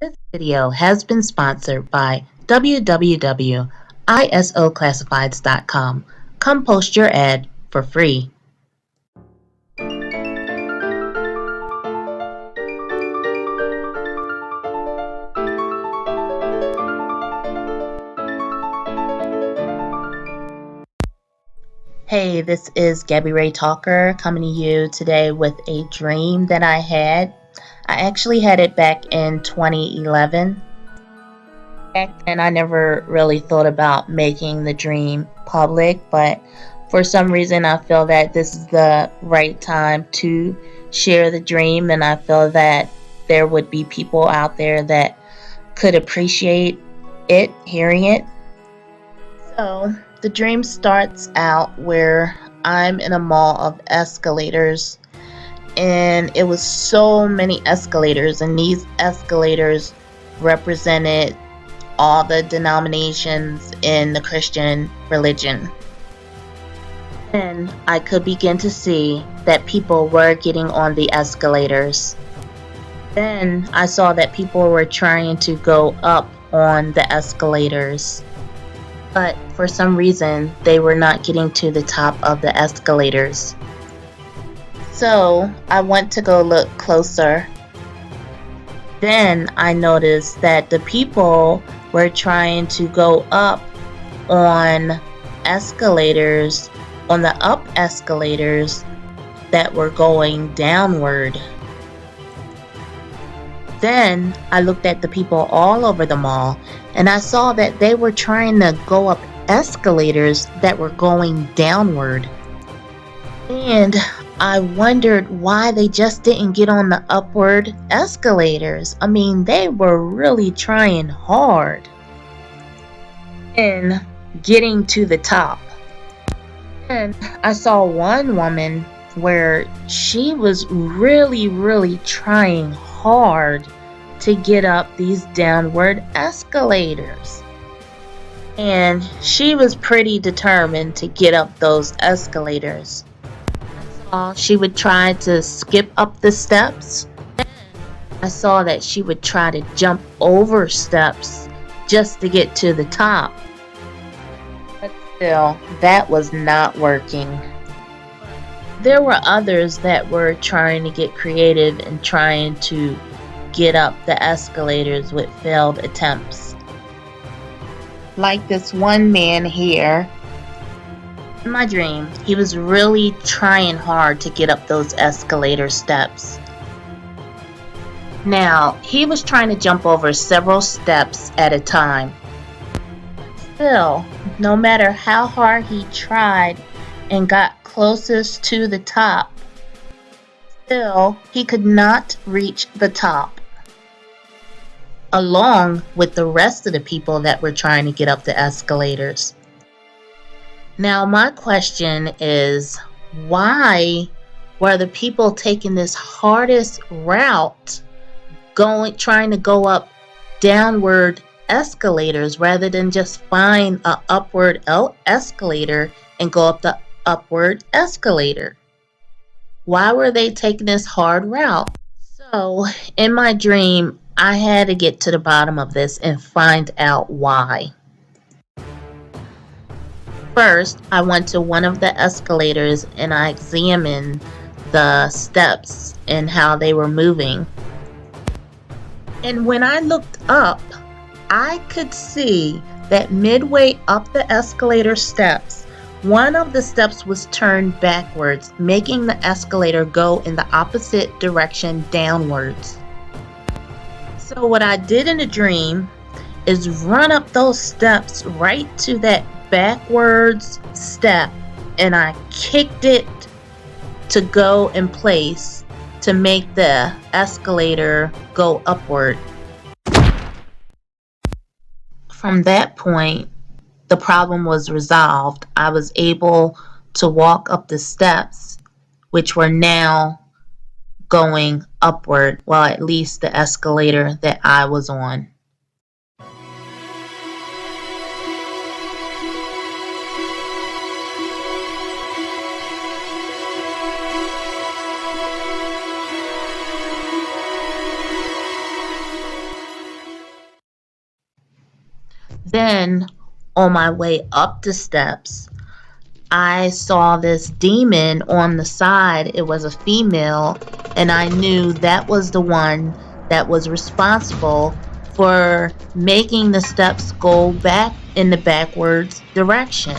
This video has been sponsored by www.isoclassifieds.com. Come post your ad for free. Hey, this is Gabby Ray Talker coming to you today with a dream that I had. I actually had it back in 2011. Back then, I never really thought about making the dream public, but for some reason, I feel that this is the right time to share the dream, and I feel that there would be people out there that could appreciate it, hearing it. So, the dream starts out where I'm in a mall of escalators, and it was so many escalators, and these escalators represented all the denominations in the Christian religion. Then I could begin to see that people were getting on the escalators. Then I saw that people were trying to go up on the escalators, but for some reason they were not getting to the top of the escalators. So I went to go look closer. Then I noticed that the people were trying to go up on escalators, on the up escalators that were going downward. Then I looked at the people all over the mall, and I saw that they were trying to go up escalators that were going downward. And I wondered why they just didn't get on the upward escalators. I mean, they were really trying hard in getting to the top. And I saw one woman where she was really trying hard to get up these downward escalators. And she was pretty determined to get up those escalators. She would try to skip up the steps. I saw that she would try to jump over steps just to get to the top. But still, that was not working. There were others that were trying to get creative and trying to get up the escalators with failed attempts. Like this one man here. In my dream, he was really trying hard to get up those escalator steps. Now, he was trying to jump over several steps at a time. Still, no matter how hard he tried and got closest to the top, still, he could not reach the top, along with the rest of the people that were trying to get up the escalators. Now, my question is, why were the people taking this hardest route, trying to go up downward escalators rather than just find an upward escalator and go up the upward escalator? Why were they taking this hard route? So, in my dream, I had to get to the bottom of this and find out why. First, I went to one of the escalators and I examined the steps and how they were moving. And when I looked up, I could see that midway up the escalator steps, one of the steps was turned backwards, making the escalator go in the opposite direction downwards. So what I did in the dream is run up those steps right to that backwards step, and I kicked it to go in place to make the escalator go upward. From that point, the problem was resolved. I was able to walk up the steps, which were now going upward, well, at least the escalator that I was on. Then, on my way up the steps, I saw this demon on the side. It was a female, and I knew that was the one that was responsible for making the steps go back in the backwards direction.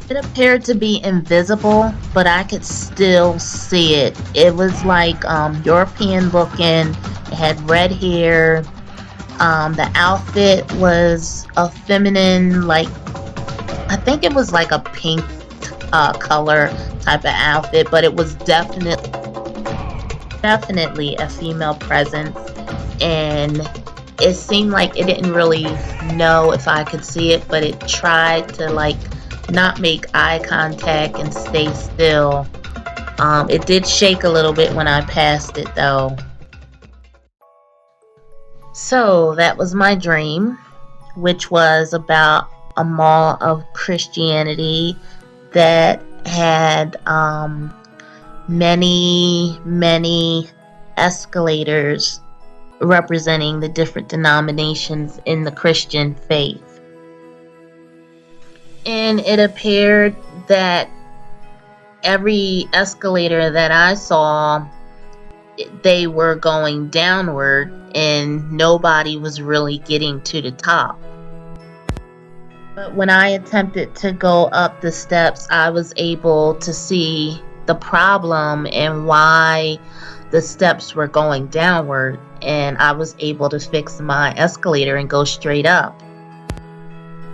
It appeared to be invisible, but I could still see it. It was like European looking. It had red hair. The outfit was a feminine, like, I think it was like a pink color type of outfit, but it was definitely a female presence, and it seemed like it didn't really know if I could see it, but it tried to like not make eye contact and stay still. It did shake a little bit when I passed it though. So that was my dream, which was about a mall of Christianity that had many escalators representing the different denominations in the Christian faith. And it appeared that every escalator that I saw, they were going downward and nobody was really getting to the top. But when I attempted to go up the steps, I was able to see the problem and why the steps were going downward, and I was able to fix my escalator and go straight up.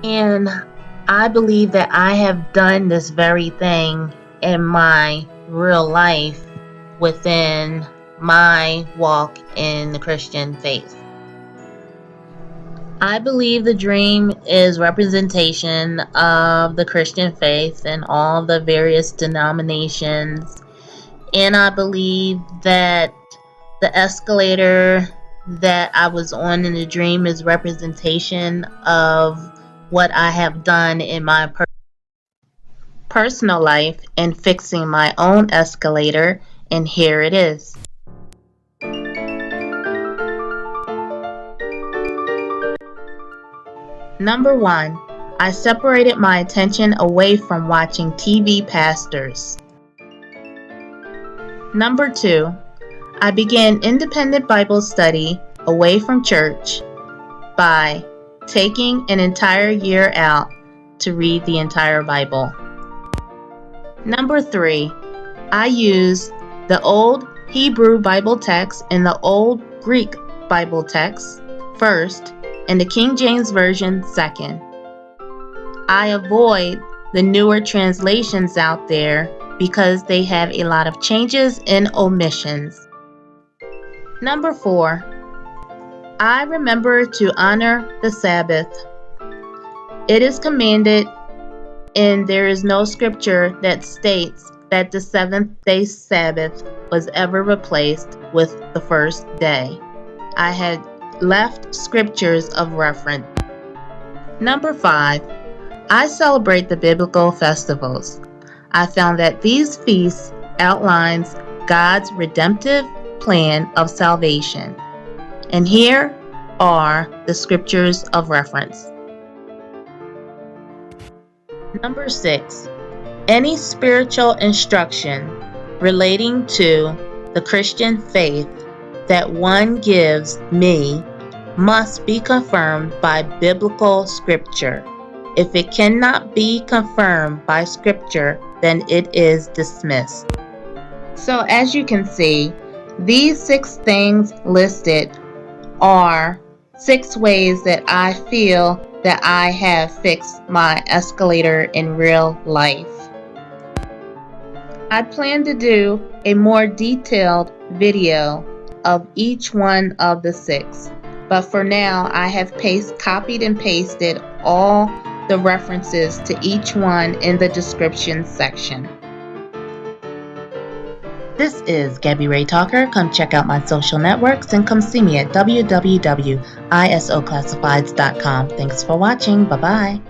And I believe that I have done this very thing in my real life within my walk in the Christian faith. I believe the dream is representation of the Christian faith and all the various denominations. And I believe that the escalator that I was on in the dream is representation of what I have done in my personal life in fixing my own escalator. And here it is. Number 1, I separated my attention away from watching TV pastors. Number 2, I began independent Bible study away from church by taking an entire year out to read the entire Bible. Number 3, I used the old Hebrew Bible text and the old Greek Bible text first, and the King James Version second. I avoid the newer translations out there because they have a lot of changes and omissions. Number 4, I remember to honor the Sabbath. It is commanded, and there is no scripture that states that the seventh-day Sabbath was ever replaced with the first day. I had left scriptures of reference. Number 5, I celebrate the biblical festivals. I found that these feasts outlines God's redemptive plan of salvation. And here are the scriptures of reference. Number 6, any spiritual instruction relating to the Christian faith that one gives me must be confirmed by biblical scripture. If it cannot be confirmed by scripture, then it is dismissed. So as you can see, these 6 things listed are 6 ways that I feel that I have fixed my escalator in real life. I plan to do a more detailed video of each one of the 6. But for now, I have copied and pasted all the references to each one in the description section. This is Gabby Ray Talker. Come check out my social networks and come see me at www.isoclassifieds.com. Thanks for watching. Bye-bye.